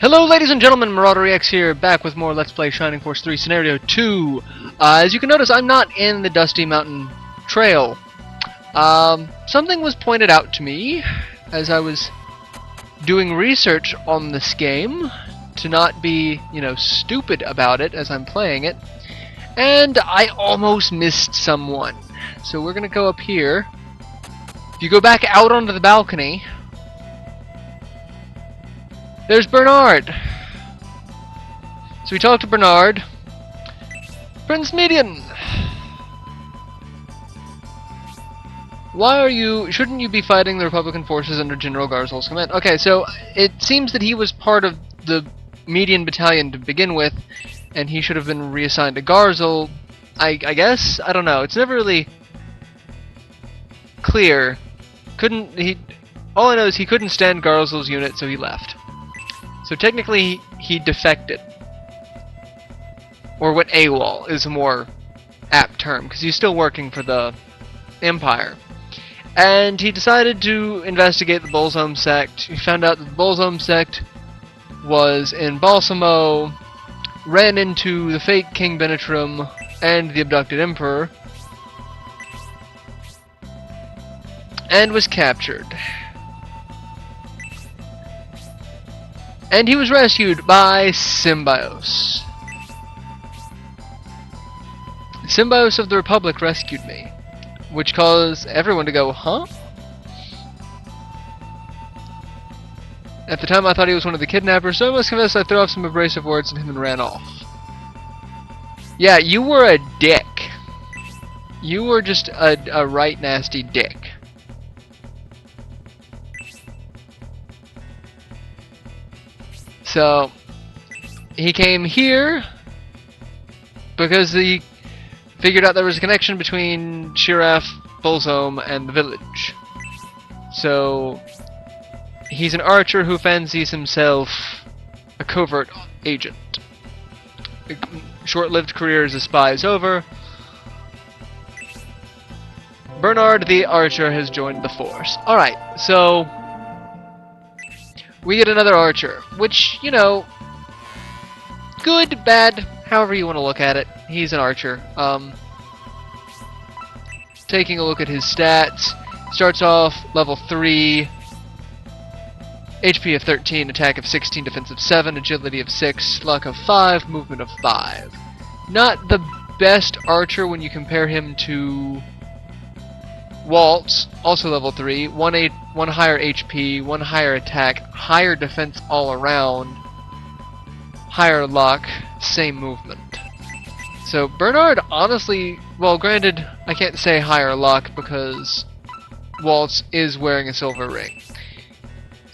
Hello ladies and gentlemen, MarauderEX here, back with more Let's Play Shining Force 3 Scenario 2. As you can notice, I'm not in the Dusty Mountain Trail. Something was pointed out to me as I was doing research on this game, to not be, stupid about it as I'm playing it, and I almost missed someone. So we're gonna go up here. If you go back out onto the balcony, there's Bernard! So we talked to Bernard. Prince Median! Shouldn't you be fighting the Republican forces under General Garzol's command? Okay, so it seems that he was part of the Median battalion to begin with, and he should have been reassigned to Garzol, I guess? I don't know. It's never really clear. All I know is he couldn't stand Garzol's unit, so he left. So technically, he defected. Or what AWOL is a more apt term, because he's still working for the Empire. And he decided to investigate the Bolzome sect. He found out that the Bolzome sect was in Balsamo, ran into the fake King Benetrim and the abducted Emperor, and was captured. And he was rescued by Symbios. Symbios of the Republic rescued me, which caused everyone to go, huh? At the time I thought he was one of the kidnappers, so I must confess I threw off some abrasive words at him and ran off. Yeah, you were a dick. You were just a right nasty dick. So, he came here because he figured out there was a connection between Shiraf, Bolzome, and the village. So, he's an archer who fancies himself a covert agent. A short-lived career as a spy is over. Bernard the archer has joined the force. Alright, so we get another archer, which, good, bad, however you want to look at it. He's an archer. Taking a look at his stats, starts off level 3, HP of 13, attack of 16, defense of 7, agility of 6, luck of 5, movement of 5. Not the best archer when you compare him to Waltz, also level 3, 1 higher HP, 1 higher attack, higher defense all around, higher luck, same movement. So Bernard, honestly, well, granted, I can't say higher luck because Waltz is wearing a silver ring.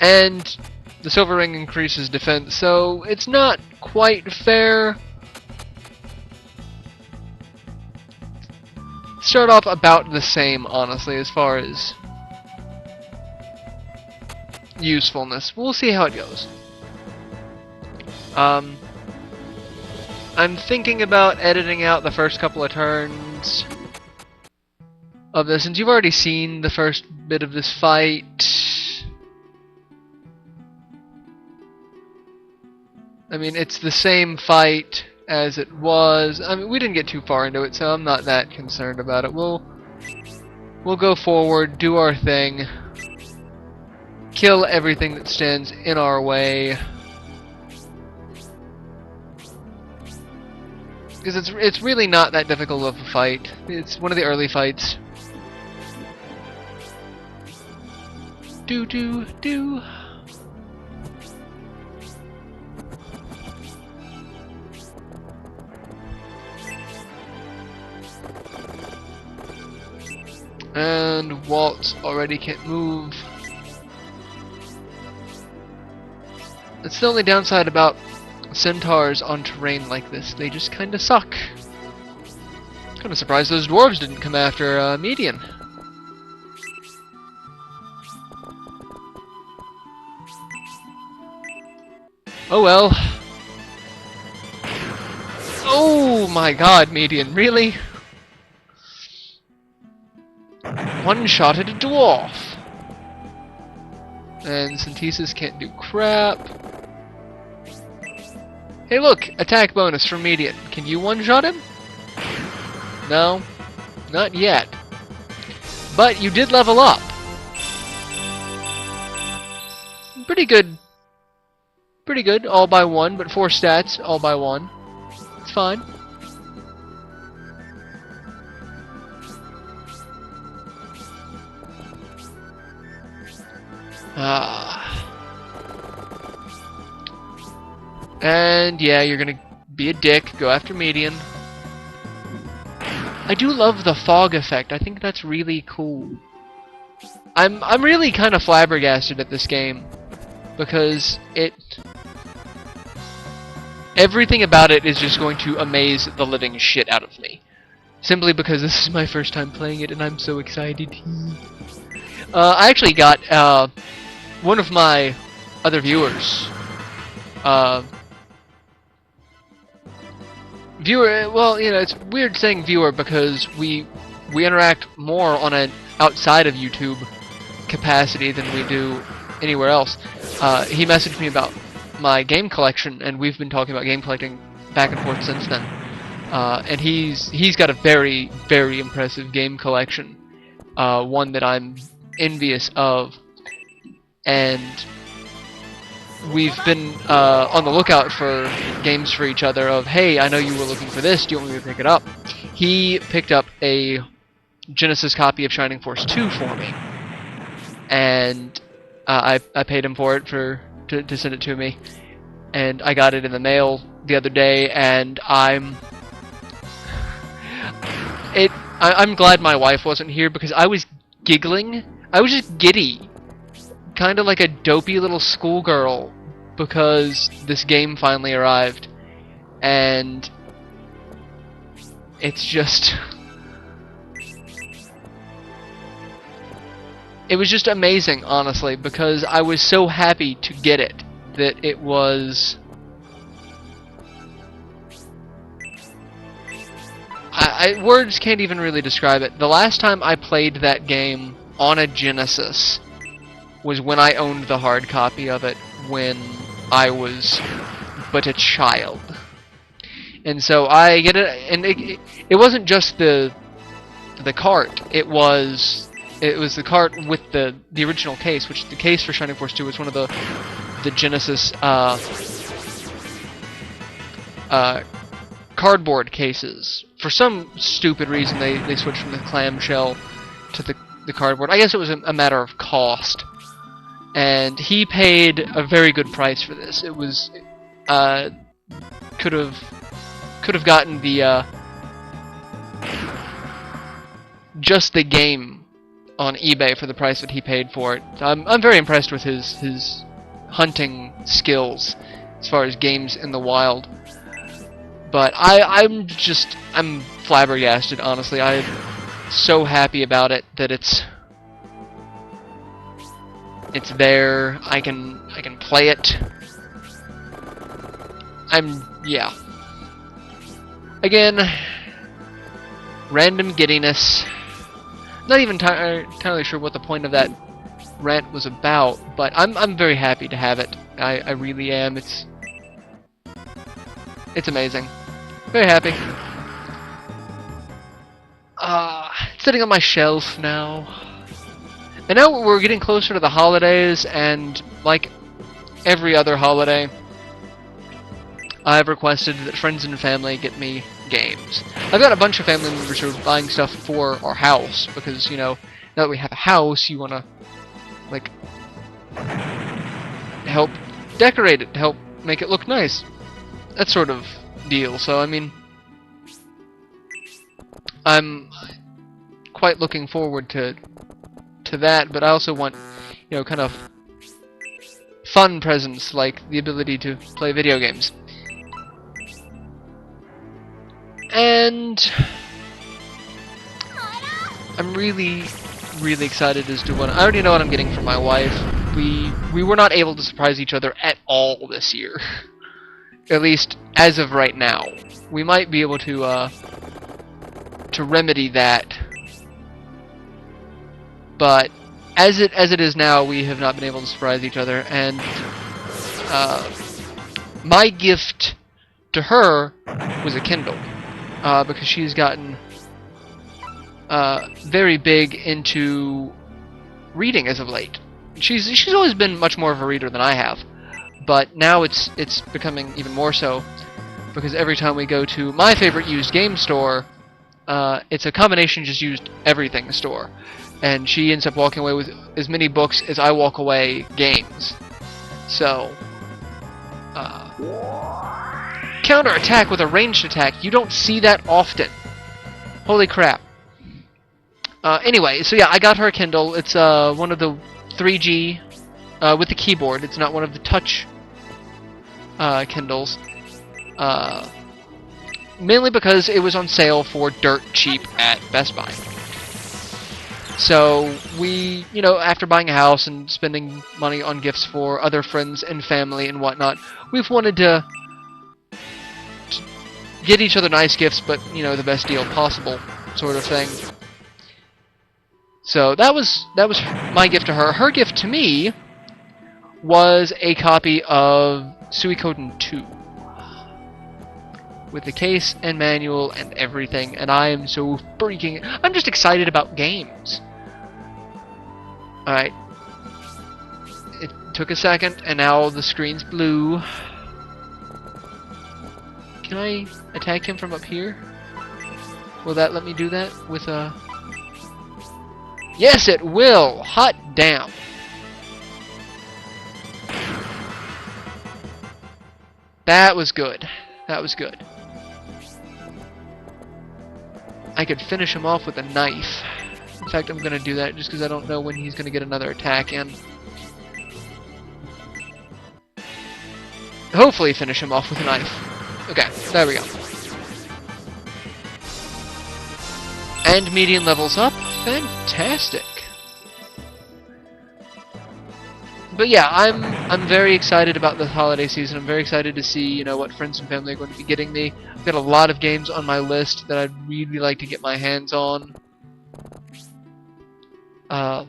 And the silver ring increases defense, so it's not quite fair. Start off about the same, honestly, as far as usefulness. We'll see how it goes. I'm thinking about editing out the first couple of turns of this, since you've already seen the first bit of this fight. I mean, it's the same fight as it was. I mean, we didn't get too far into it, so I'm not that concerned about it. We'll go forward, do our thing, kill everything that stands in our way, because it's really not that difficult of a fight. It's one of the early fights. Do. And Walt already can't move. That's the only downside about centaurs on terrain like this. They just kinda suck. Kinda surprised those dwarves didn't come after Median. Oh well. Oh my god, Median, really? One-shotted a dwarf. And Synthesis can't do crap. Hey look, attack bonus for median. Can you one-shot him? No, not yet. But you did level up. Pretty good. Pretty good, all by 1, but 4 stats, all by 1. It's fine. And yeah, you're gonna be a dick, go after median. I do love the fog effect. I think that's really cool. I'm really kind of flabbergasted at this game because everything about it is just going to amaze the living shit out of me. Simply because this is my first time playing it and I'm so excited. I actually got one of my other viewers viewer, well, you know, it's weird saying viewer because we interact more on an outside of YouTube capacity than we do anywhere else. He messaged me about my game collection, and we've been talking about game collecting back and forth since then. And he's got a very, very impressive game collection, one that I'm envious of, and we've been on the lookout for games for each other of, hey, I know you were looking for this, do you want me to pick it up? He picked up a Genesis copy of Shining Force 2 for me, and I paid him for it to send it to me, and I got it in the mail the other day, and I'm glad my wife wasn't here because I was giggling. I was just giddy, kind of like a dopey little schoolgirl, because this game finally arrived, and it's just it was just amazing, honestly, because I was so happy to get it that it was words can't even really describe it. The last time I played that game on a Genesis was when I owned the hard copy of it when I was but a child. And so I get it, and it wasn't just the cart. It was the cart with the original case, which the case for Shining Force 2 was one of the Genesis cardboard cases. For some stupid reason, they switched from the clamshell to the cardboard. I guess it was a matter of cost. And he paid a very good price for this. It was could have gotten the just the game on eBay for the price that he paid for it. I'm very impressed with his hunting skills as far as games in the wild. But I'm flabbergasted, honestly. I'm so happy about it that it's there. I can play it. Yeah. Again, random giddiness. Not even entirely sure what the point of that rant was about, but I'm very happy to have it. I really am. It's amazing. Very happy. It's sitting on my shelf now. And now we're getting closer to the holidays, and like every other holiday, I've requested that friends and family get me games. I've got a bunch of family members who are buying stuff for our house, because, you know, now that we have a house, you want to, like, help decorate it, to help make it look nice. That sort of deal. So, I mean, I'm quite looking forward to that, but I also want, you know, kind of fun presents, like the ability to play video games. And I'm really, really excited as to what I already know what I'm getting from my wife. We were not able to surprise each other at all this year. At least as of right now. We might be able to remedy that. But as it is now, we have not been able to surprise each other, and my gift to her was a Kindle, because she's gotten very big into reading as of late. She's always been much more of a reader than I have, but now it's becoming even more so, because every time we go to my favorite used game store, it's a combination just used everything store, and she ends up walking away with as many books as I walk away games. So, counter-attack with a ranged attack, you don't see that often. Holy crap. Anyway, so yeah, I got her a Kindle. It's one of the 3G with the keyboard. It's not one of the touch Kindles. Mainly because it was on sale for dirt cheap at Best Buy. So we, after buying a house and spending money on gifts for other friends and family and whatnot, we've wanted to get each other nice gifts, but, the best deal possible, sort of thing. So that was my gift to her. Her gift to me was a copy of Suikoden 2. With the case and manual and everything, and I am so freaking... I'm just excited about games. Alright. It took a second, and now the screen's blue. Can I attack him from up here? Will that let me do that with a... Yes, it will! Hot damn! That was good. That was good. I could finish him off with a knife. In fact, I'm gonna do that just because I don't know when he's gonna get another attack in. Hopefully finish him off with a knife. Okay, there we go. And median levels up. Fantastic. But yeah, I'm very excited about the holiday season. I'm very excited to see, what friends and family are going to be getting me. I've got a lot of games on my list that I'd really like to get my hands on. And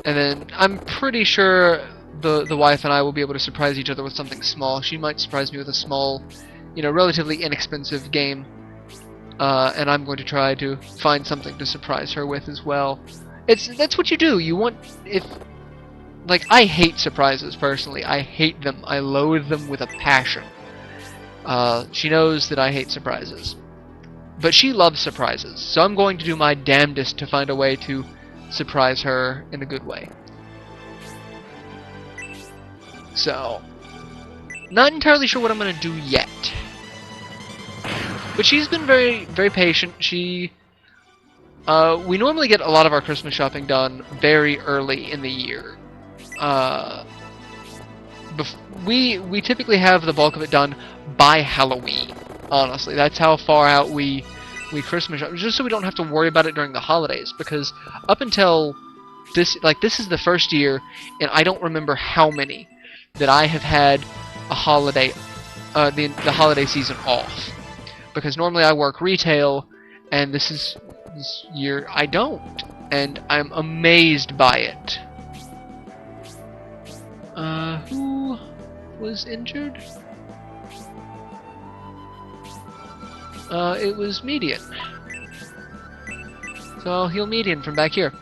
then I'm pretty sure the wife and I will be able to surprise each other with something small. She might surprise me with a small, relatively inexpensive game. And I'm going to try to find something to surprise her with as well. That's what you do. You want... I hate surprises, personally. I hate them. I loathe them with a passion. She knows that I hate surprises. But she loves surprises. So I'm going to do my damnedest to find a way to surprise her in a good way. So... Not entirely sure what I'm going to do yet. But she's been very, very patient. We normally get a lot of our Christmas shopping done very early in the year. We typically have the bulk of it done by Halloween. Honestly, that's how far out we Christmas shop, just so we don't have to worry about it during the holidays. Because up until this is the first year, and I don't remember how many that I have had a holiday, the holiday season off. Because normally I work retail, and this year I don't, and I'm amazed by it. Who was injured? It was Median. So I'll heal Median from back here.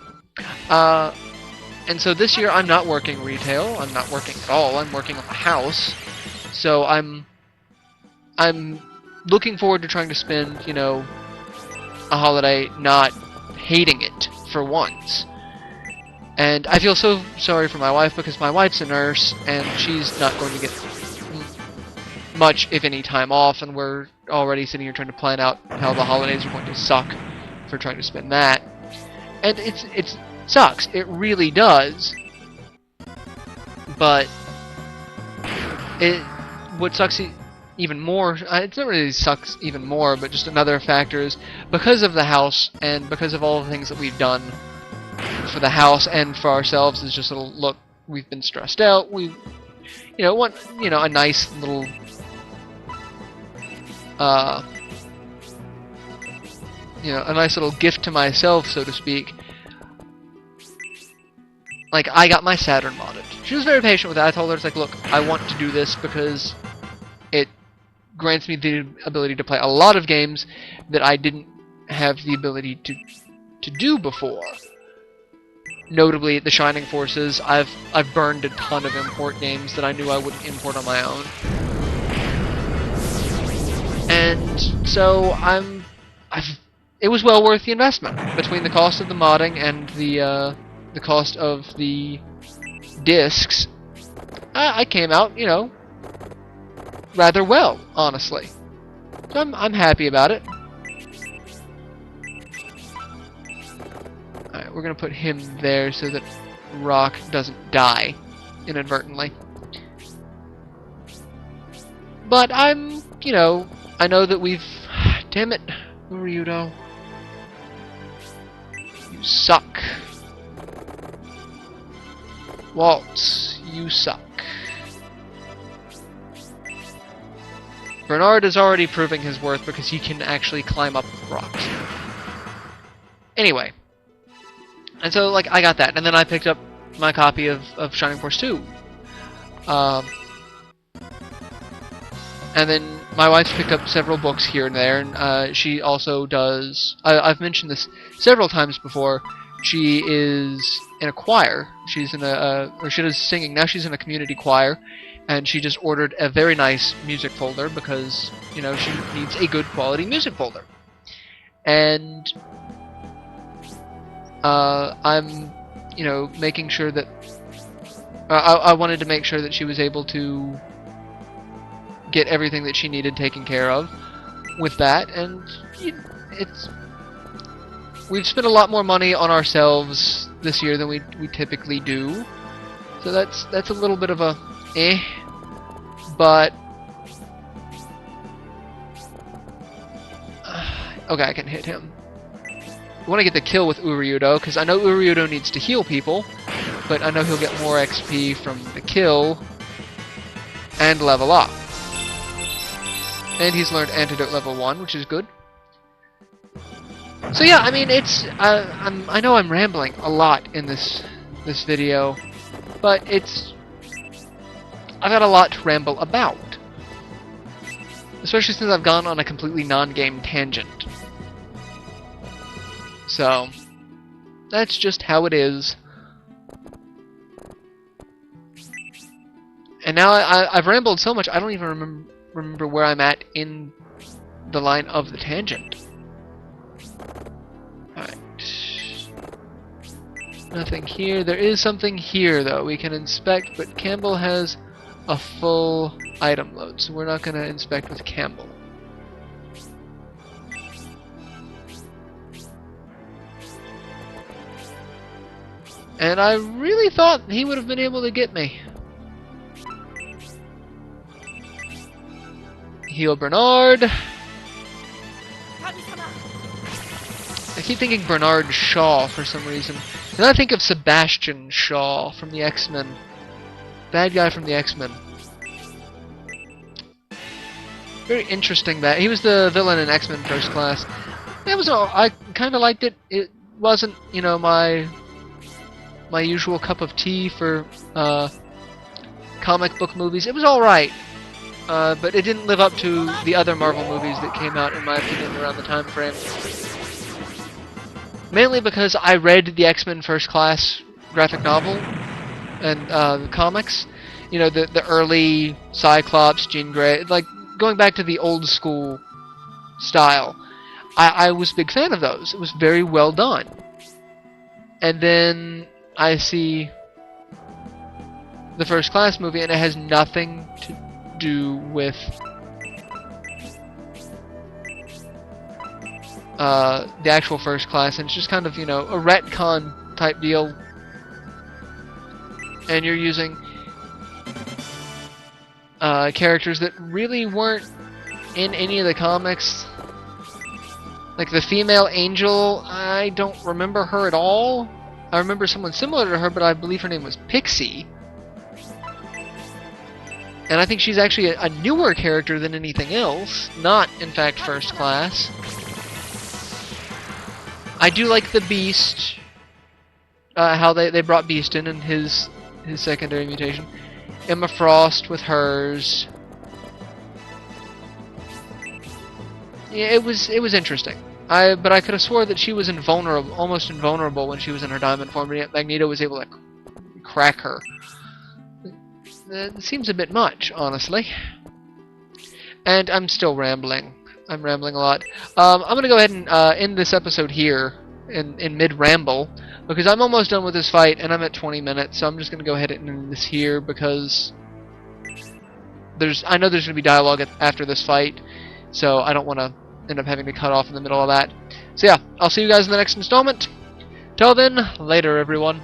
And so this year I'm not working retail. I'm not working at all. I'm working on the house. So I'm looking forward to trying to spend, a holiday not hating it for once. And I feel so sorry for my wife, because my wife's a nurse, and she's not going to get much, if any, time off, and we're already sitting here trying to plan out how the holidays are going to suck for trying to spend that. And it sucks. It really does. But what sucks even more, it's not really sucks even more, but just another factor is because of the house and because of all the things that we've done for the house and for ourselves, is just a little, look, we've been stressed out. We, want, a nice little, a nice little gift to myself, so to speak. like, I got my Saturn modded. She was very patient with that. I told her, it's like, look, I want to do this because it grants me the ability to play a lot of games that I didn't have the ability to do before. Notably, the Shining Forces. I've burned a ton of import games that I knew I wouldn't import on my own. And so it was well worth the investment between the cost of the modding and the cost of the discs. I came out, you know, rather well, honestly. So I'm happy about it. Alright, we're gonna put him there so that Rock doesn't die inadvertently. But I'm, you know, I know that we've... Damn it, Ryudo. You suck. Waltz, you suck. Bernard is already proving his worth because he can actually climb up rocks. Anyway. And so, like, I got that. And then I picked up my copy of Shining Force 2. And then my wife's picked up several books here and there. And she also does... I've mentioned this several times before. She is in a choir. She's in or she does singing. Now she's in a community choir. And she just ordered a very nice music folder because, you know, she needs a good quality music folder. And I'm, you know, making sure that I wanted to make sure that she was able to get everything that she needed taken care of with that. And we've spent a lot more money on ourselves this year than we typically do. So that's a little bit of a but okay, I can hit him. I want to get the kill with Uryudo because I know Uryudo needs to heal people, but I know he'll get more XP from the kill and level up. And he's learned Antidote level 1, which is good. So yeah, I mean, it's I know I'm rambling a lot in this video, but I've got a lot to ramble about. Especially since I've gone on a completely non-game tangent. So, that's just how it is. And now I've rambled so much, I don't even remember where I'm at in the line of the tangent. Alright. Nothing here. There is something here, though, we can inspect, but Campbell has a full item load, so we're not going to inspect with Campbell. And I really thought he would have been able to get me. Heal Bernard. I keep thinking Bernard Shaw for some reason. Then I think of Sebastian Shaw from the X-Men. Bad guy from the X-Men. Very interesting he was the villain in X-Men First Class. That was all. I kind of liked it. It wasn't, you know, my usual cup of tea for comic book movies. It was alright, but it didn't live up to the other Marvel movies that came out, in my opinion, around the time frame. Mainly because I read the X-Men First Class graphic novel and the comics. You know, the early Cyclops, Jean Grey, like going back to the old school style. I was a big fan of those. It was very well done. And then I see the First Class movie, and it has nothing to do with the actual First Class, and it's just kind of, you know, a retcon type deal. And you're using characters that really weren't in any of the comics. Like the female Angel, I don't remember her at all. I remember someone similar to her, but I believe her name was Pixie. And I think she's actually a newer character than anything else, not, in fact, First Class. I do like the Beast. how they brought Beast in and his secondary mutation. Emma Frost with hers. Yeah, it was interesting. But I could have swore that she was invulnerable, almost invulnerable when she was in her diamond form, and yet Magneto was able to crack her. It seems a bit much, honestly. And I'm still rambling. I'm rambling a lot. I'm gonna go ahead and end this episode here in mid-ramble because I'm almost done with this fight and I'm at 20 minutes. So I'm just gonna go ahead and end this here because I know there's gonna be dialogue after this fight, so I don't want to end up having to cut off in the middle of that. So yeah, I'll see you guys in the next installment. Till then, later everyone.